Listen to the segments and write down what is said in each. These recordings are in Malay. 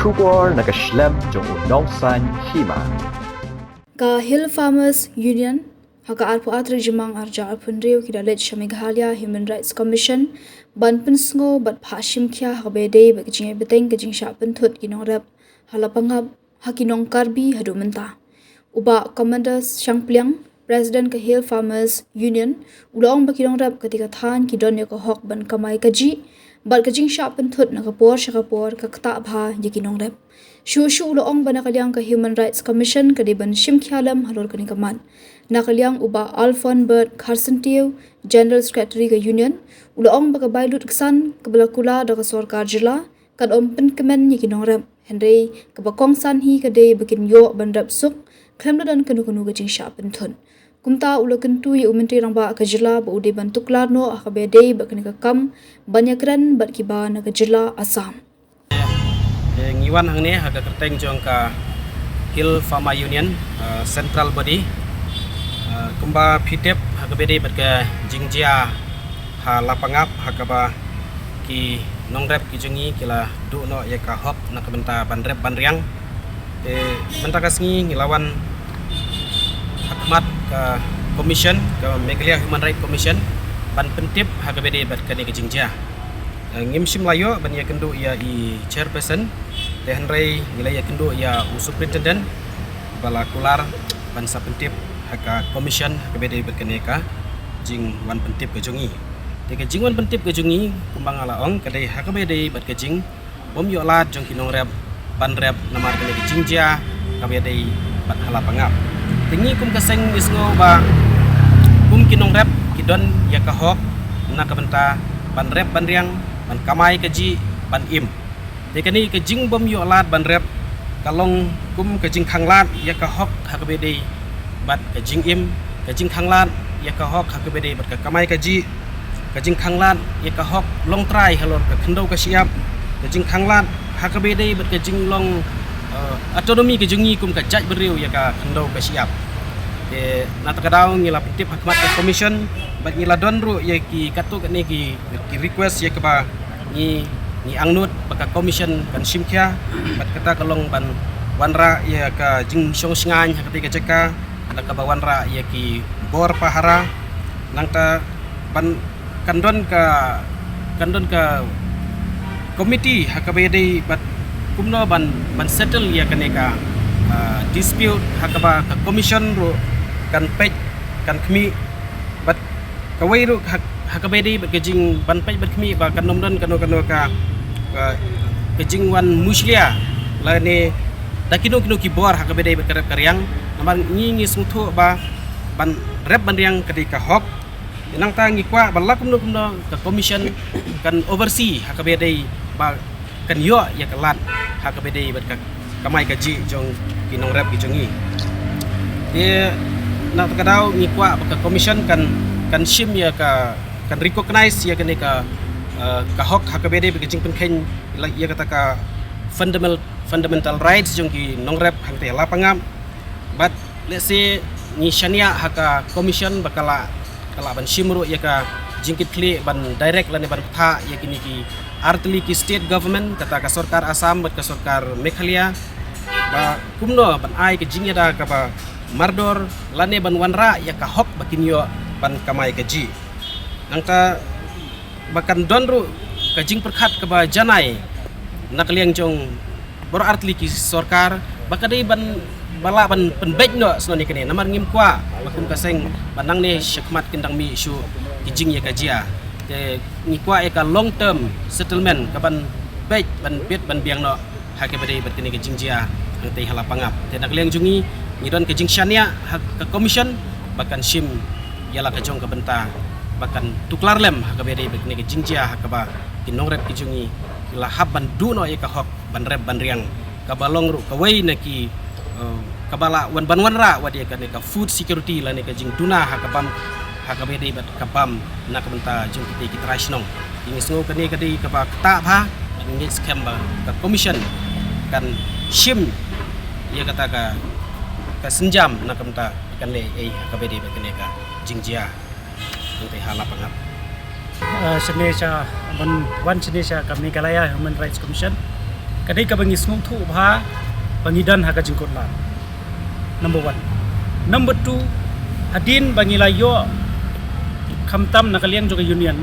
Shubor nakaslem jong unongsan hima. Ka Hill Farmers Union haka arpu atre jemang arja arpunriu kidalej Meghalaya Human Rights Commission ban pensngo bat phashim kya habede bekjing beteng kejing sha penthut kinong rap halapangab hakinong karbi hadu menta uba commanders Shangpliang President ka Hill Farmers Union ulong bakirong rap ketika than kidon ko hok ban kamai kaji bat kejing sha penthut nakapor shakapor kakta bha yikinong rap shu ulong ban nakaliang ka Human Rights Commission kadiban shimkhalam halor kani kaman nakaliang uba Alphon Bird Carcentiu General Secretary ka Union ulong baka bailut ksan kabalakula da ka sarkar jila kad ompen kemen yikinong rap Henry kabakong sanhi kadai bakin yo ban rap suk klemdan kanu ka jing sha penthun kumta ulakan tu ya umentri rangba ka jila ba ude ban tuklar no akabede bakani ka kam banyakran bat kiba na ka jila Assam ngiwan hang ne haga kerteng jong ka Hill Farmer Union central body kumba pitep haga bede bat ka jingjia ha lapangap haga ba ki nongrep ki jungi kila du no ya ka hop na ka benta banrep banriang benta kasngi ngilawan hakmat ka commission ka Meghalaya Human Rights Commission ban pentip haga bede bat ka ne ka jingjia ngimsim layo ban ya kendo ya i chairperson de Henry ngilaya kendo ya u superintendent bala kular ban sa pentip haka commission haka bede berkeneka jing wan pentip ke jongi de ke jing wan pentip ke jongi kumbang ala ong kadai haka bede bat ke jing bom yo lat jong kinong rep ban rep namar ke jingjia ka bede bat hala pangap tingi kum kaseng isngo ba kum kinong rep kidon ya ka hok na ka benta ban rep ban riang ban kamai kaji ban im dekani ke jing bom yo lat ban rep kalong kum ke jing khanglat ya ka hok hakbede bat ke jing im ke jing khanglat ya ka hok hakbede bat ka kamai kaji ke jing khanglat ya ka hok long trai halor ka khendau ka siap ke jing khanglat hakbede bat ke jing long autonomi ke jungi kum ka jaj beriu ya ka khendau ka siap ke natakadaw ngila pentip hakmat ka commission bat ngila donru ya ki katu ka ne ki request ya ka ba ni angnut baka commission kan simkya bat kata kalong ban wanra ya ka jing song singan hakati ka ceka ada ka ba wanra ya ki bor pahara nangta ban kandon ka committee hakabede bat kumno ban settle ya kaneka dispute hakaba ka commission ro kan pej kan kmi bat kawai ro hakabede bat kejing ban pej bat kmi ba kan nomdan kano ka kejing wan muslia la ne dakino ki bor hakabede bat karep karyang namar ngi sungtho ba ban rep ban riang kadika hok nang ta ngi kwa balak kumno ka commission kan oversee hakabede ba kan yo ya kalat hakabede bat ka kamai kaji jong kinong rep ki jongi dia nak kadau ngi kwa ka commission kan shim ya ka kan recognize ya kene ka hok hakabede bekijing penken ya kata ka fundamental rights jong ki nong rep hang te lapangam but let's say ni shania haka commission bakala ban shimru ya ka jingkit kli ban direct lane ban tha ya kini ki artli ki state government kata ka sarkar Assam bat ka sarkar Meghalaya ba kumno ban ai ke jingya da ka ba mardor lane ban wanra ya ka hok bakinyo ban kamai gaji nangta bakan donru kajing perkhat ke ba janai nakliang jong bor artli ki sarkar bakadai ban bala ban penbej no snoni kene namar ngim kwa bakum kaseng banang ne syakmat kendang mi isu kijing ya kajia te ngikwa e ka long term settlement ka ban bej ban bit ban biang no hakebade bat kene kijing jia ang te halapangap te nakliang jungi ngidon kijing syania ka commission bakan sim yala ka jong ka benta bakan tuklar lem hakebade bat kene kijing jia hakaba kinongrep kijungi la habban duno e ka hok ban rep ban riang ka balong ru ka wei na ki kabala wan ban wanra wadi ka ne ka food security la ne ka jing tuna hakabam hakabede bat kabam na ka benta jing kita trasnong ini sngo ka ne ka di ka ba ta bha ngi scam ba ka commission kan shim ya kata ka senjam na ka benta kan le hakabede bat ne ka jingjia ngi halapangap Senesha Meghalaya Human Rights Commission kadai ka bangi sngu thu bha bangi dan haka jingkot la. Number 1. Number 2, hadin bangi layo khamtam nakaliang juga union.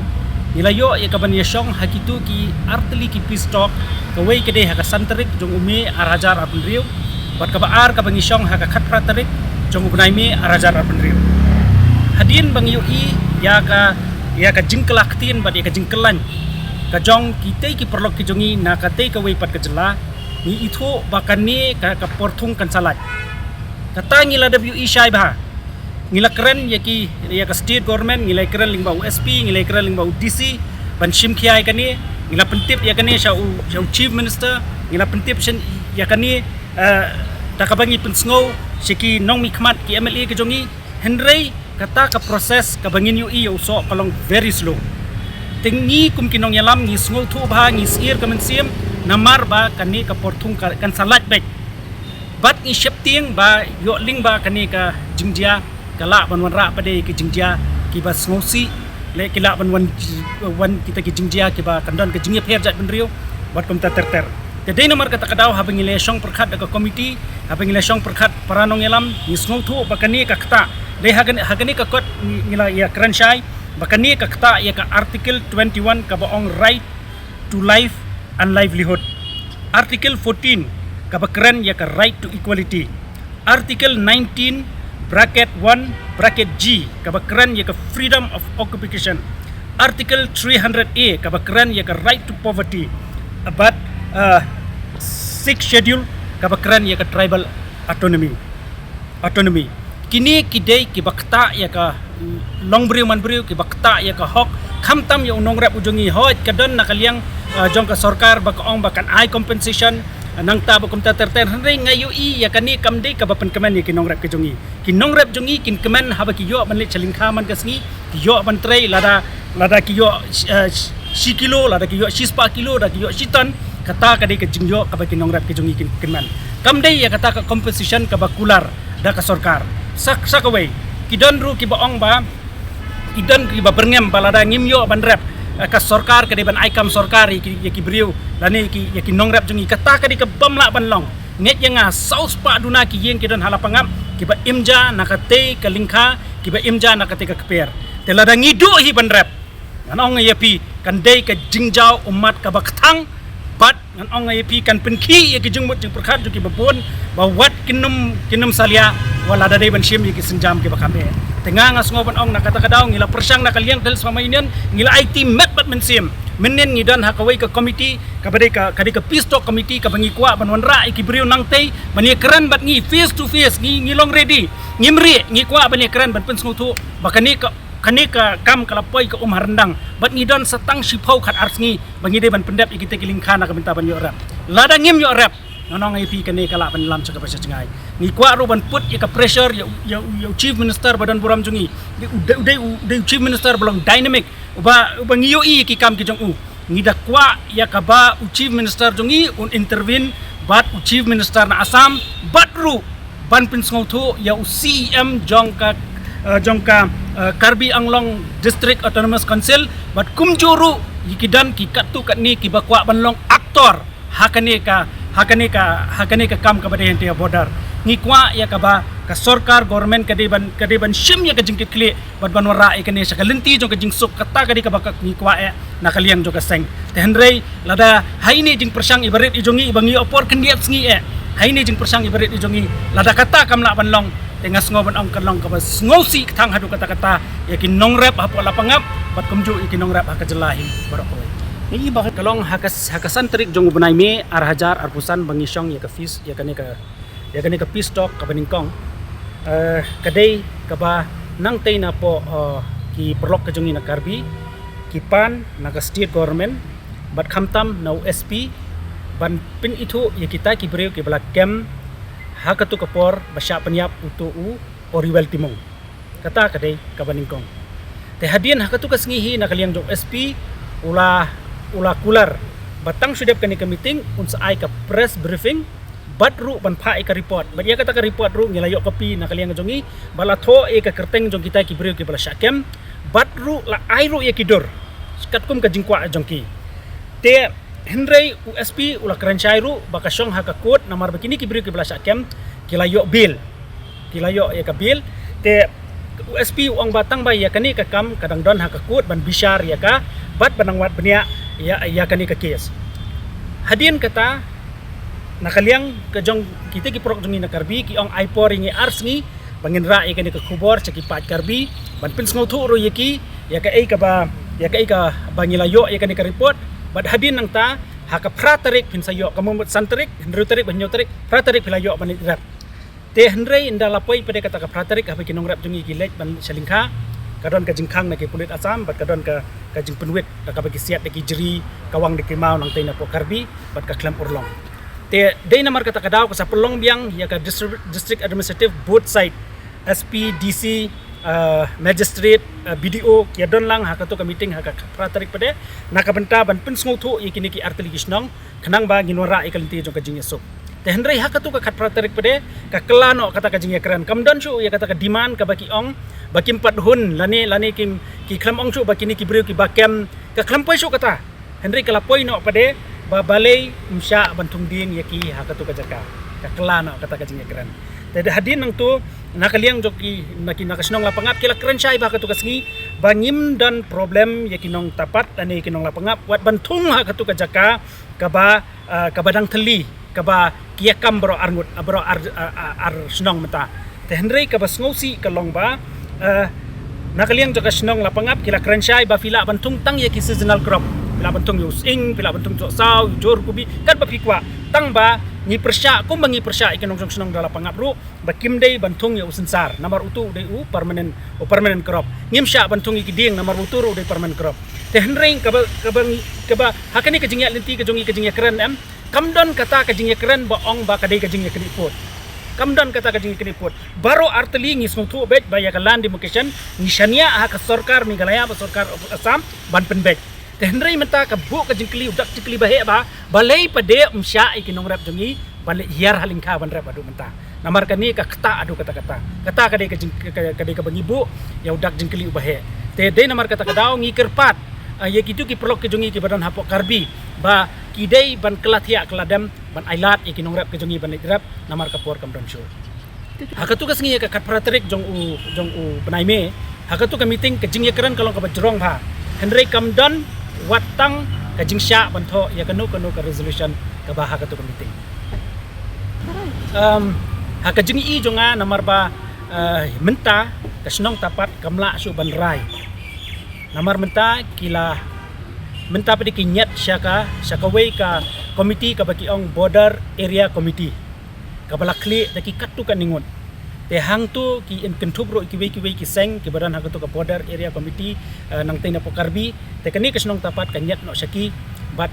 Nilayo ya kaban yashong hakitu ki artli ki peace talk kawai kadai haka santarik jong umi arajar apun riu. Bat kabaar ka bangi shong haka khatra tarik jong ubnai mi arajar apun riu. Hadin bangi ui ya ka jingkelaktin bat ya ka jingkelan ka jong kita ki perlok ki jongi na ka te ka wei pat ka jela ni itu bakan ni ka porthung kan salat kata ngila WE syai bah ngila keren ya ka state government ngila keren lingba USP ngila keren lingba DC ban shim khiai ka ni ngila pentip ya ka ni shau chief minister ngila pentip ya ka ni ta ka bangi pensngo shiki nong mi khmat ki MLA ki jongi henrei kata ka proses ka bangin UI so kalong very slow tingi kum kinong yalam ngi sngo thu bha ngi sir ka mensim namar ba kani ka porthung kan salat bek bat ngi shepting ba yo ling ba kani ka jingjia kala ban wan ra pade ki jingjia ki ba sngo si le kila ban wan kita ki jingjia ki ba kandon ka jingya pher jat ben riu bat kum ta ter kedai nomor kata kadau ha bangi le shong perkhat ka komiti ha bangi le shong perkhat paranong yalam ngi sngo thu ba kani ka kata le hagani ka kot ngila ya kran shai bakani ka kata ya ka article 21 ka baong right to life and livelihood, article 14 ka bakran ya ka right to equality, article 19 bracket 1 bracket G ka bakran ya ka freedom of occupation, article 300A ka bakran ya ka right to poverty, but 6th schedule ka bakran ya ka tribal autonomy kini kidai ki bakta ya ka long briu man briu ki bakta ya ka hok khamtam ya unong rap ujongi hoj kadon nakaliang jong ka sarkar bakaong bakan ai compensation nang ta bakum ta terter henrei ngayu I ya kani kamdei ka bapan kemen ya kinong rap jongi kin kemen haba ki yo man le chalingkha man kasngi ki yo ban trei lada ki yo si kilo lada ki yo si spa kilo lada ki yo si ton kata kadai ka jingyo ka ba kinong rap ki jongi kin kemen kamdei ya kata ka compensation ka bakular da ka sarkar sakaway kidan ru ki baong ba kidan ki ba berngem balada ngimyo ban rap ka sarkar ka ban aikam sarkar ki briu lani ki nong rap jungi kata ka di ka bamla ban long net yanga saus pa duna ki yeng kidan halapangam ki ba imja nakate ka lingkha ki ba imja nakate ka kper telada ngidu hi ban rap anong yapi kan dei ka jingjau umat ka baktang bat ngan ong ngapi kan penki ya ki jengmut jeng perkhat ki babon ba wat kinum salia wala da dai ban shim ki senjam ki bakame tengah ngas ngoban ong nakata kadaw ngila persang nakaliang del sama inian ngila IT met bat mensim menen ngidan hakawai ka komiti ka badai ka peace talk komiti ka bangi kwa ban wanra ki briu nang tei bani keran bat ngi face to face ngi long ready ngimri ngi kwa bani keran ban pen sngutu bakani ka kam kalapoi ka rendang bat ngidon satang sipau khat arsngi bangi de ban pendap ikite kilingkhana ka benta ban yo rap lada ngim yo rap nonong IP kane kala ban lam chaka pasya cengai ngi kwa ro ban put ya ka pressure ya chief minister badan buram jungi de chief minister belum dynamic uba ngi yo I ki kam ki jong u ngi da kwa ya ka ba chief minister jungi un intervene bat chief minister na Assam bat ru ban pin sngotu ya CM jongka Karbi Anglong District Autonomous Council bat kumjuru yikidan ki katu kat ni ki bakwa banlong aktor hakane ka kam ka bade hente border ni kwa ya ka ba ka sarkar government ka ban shim ya ka jingkit kli bat ban wara ikane sa kalenti jong ka jingsuk kata ka di ka bakak ni kwa nakaliang jong ka seng tehenrei lada haini jing persang ibarit ijongi bangi opor kendiat sngi haini jing persang ibarit ijongi lada kata kamla banlong tengas ngoban ong kalong ka bas ngosi tang hadu kata-kata yakin nong rap hapo lapangap bat kumju yakin nong rap hakajelahi barakoy ni bakit kalong hakasan trik jong ubnai me arhajar arpusan bangisong ya ka fis ya kane ka peace talk ka baningkong kadai ka ba nang tay na po ki perlok ka jongi na Karbi ki pan na ka state government bat khamtam na USP ban pin itu ya kita ki breu ki bala kem hakatu kapor basya penyap utu oriwel timong kata kadai kabaningkong te hadian hakatu kasngihi nakaliang jong SP ula kular batang sudep kani ka meeting unsa ai ka press briefing bat ru ban pha ka report bat ya kata ka report ru ngilayo kopi nakaliang jongi bala tho ka kerteng jong kita ki breu ki bala syakem bat ru la ai ru ya kidur skatkum ka jingkwa jongki te Henry USP ulah kerencai ru bakasyong haka kod namar begini kibri kibla syakem kilayo bil kilayo ya ka bil te USP uang batang ba ya kani ka kam kadang don haka kod ban bishar ya ka bat banang wat benia ya kani ka kes hadin kata nakaliang ke jong kita ki prok jongi nakarbi ki ong aipor ingi ars ngi bangin ra ya kani ka kubor ceki pat karbi ban pins ngau thu ro yaki ya ka ei ka bangilayo ya kani ka report bad hadin nang ta haka pratarik pinsayo kamu santarik hendruterik banyoterik pratarik pilayo banit rap te hendrei inda lapoi pada kata ka pratarik apa kinong rap jungi gilek ban salingka kadon ka jingkhang na ke pulit asam bad kadon ka jing penwit ka bagi siat deki jeri kawang deki mau nang taina po karbi bad ka klam urlong te dei namar kata kadaw ka sa pelong biang ya ka district administrative both side SPDC magistrate BDO kia don lang haka to ka meeting haka pratarik pade nakabenta ban pin sngo thu ikini ki arteli gisnong khanang ba ginora ikalinti jong ka jingyeso te hendrei haka to ka khat pratarik pade ka kelano kata ka jingye kran kamdon chu ya kata ka demand ka baki ong bakim pat hun lani kim ki khlam ong chu bakini ki brio ki bakem ka khlam poi chu kata hendrei kala poi no pade ba balei umsya bantung ding yaki haka to ka jaka ka kelano kata ka jingye kran te hadin nang tu nakaliang joki nakasnong lapangap kila kerencai ba katu kasngi bangim dan problem yakinong tapat ani kinong lapangap wat bantung ha katu kajaka kaba kabadang teli kaba kiakam bro arngut bro ar snong mata te hendrei kaba sngosi kalong ba nakaliang joka snong lapangap kila kerencai ba fila bantung tang yaki seasonal crop pila bantung using pila bantung saw jor kubi kan ba pikwa tang ba ni persya ko mangi persya ikinong snong dala pangapru bakim dei bantung ya usinsar namar utu dei permanent crop ngim sya bantung ikiding namar utu dei permanent crop te hendreng kaba hakani ka jingya linti ka jongi ka jingya keren em kamdon kata ka jingya keren ba ong ba kadai ka jingya kenipot kamdon kata ka jingya kenipot baro arteli ngi snong bet ba ya ka land demarcation ni shania ha ka sarkar Meghalaya ba sarkar Assam ban penbet te hendrei menta ka bu ka jingkli udak jingkli bahe ba balai pade umsya ikinong rap jongi balik hiar halingka ban rap adu menta namar kani ka kata adu kata kadai ka bangibu ya udak jingkli ubahe te dei namar kata kadaw ngi kerpat ya kitu ki perlok ke jongi ki badan hapok karbi ba kidei ban kelathia keladam ban ailat ikinong rap ke jongi ban rap namar ka por kamdon show hakatu ka sngi ka kat pratarik jong u benaime hakatu ka meeting ke jingye keren kalong ka bajrong ba hendrei kamdon watang ka jingsya banto ya kanu ka resolution ka bah ka to meeting haka jingi i jonga namar ba menta kasnong tapat kamla su banrai namar menta kila menta pedi kinyat syaka wei ka komiti ka baki ong border area committee ka balakli daki katu kan ningon te hang tu ki in kentubro ki wei ki seng ki badan haka to ka border area committee nang taina pokarbi te kani kasnong tapat kanyat no syaki but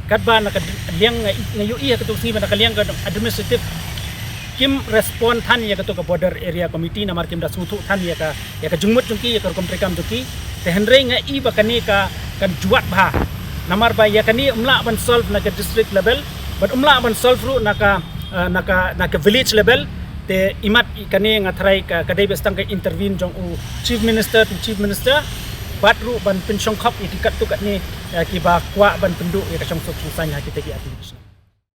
kadba nakaliang ngayu i haka to singi nakaliang ka administrative kim respond than ya ka border area committee namar kim da sutu than ya ka jungmut jungki ya ka komprekam jungki te hendrei nga i ba kani ka kan juat ba namar ba ya kani umla ban solve na ka district level but umla ban solve ru na ka village level te imat kani nga thrai ka kadai bestang ka intervene jong u chief minister batru ban pensyong khap ikikat tu kat ni ki ba kwa ban penduk ya ka chong sok susanya kita ki ati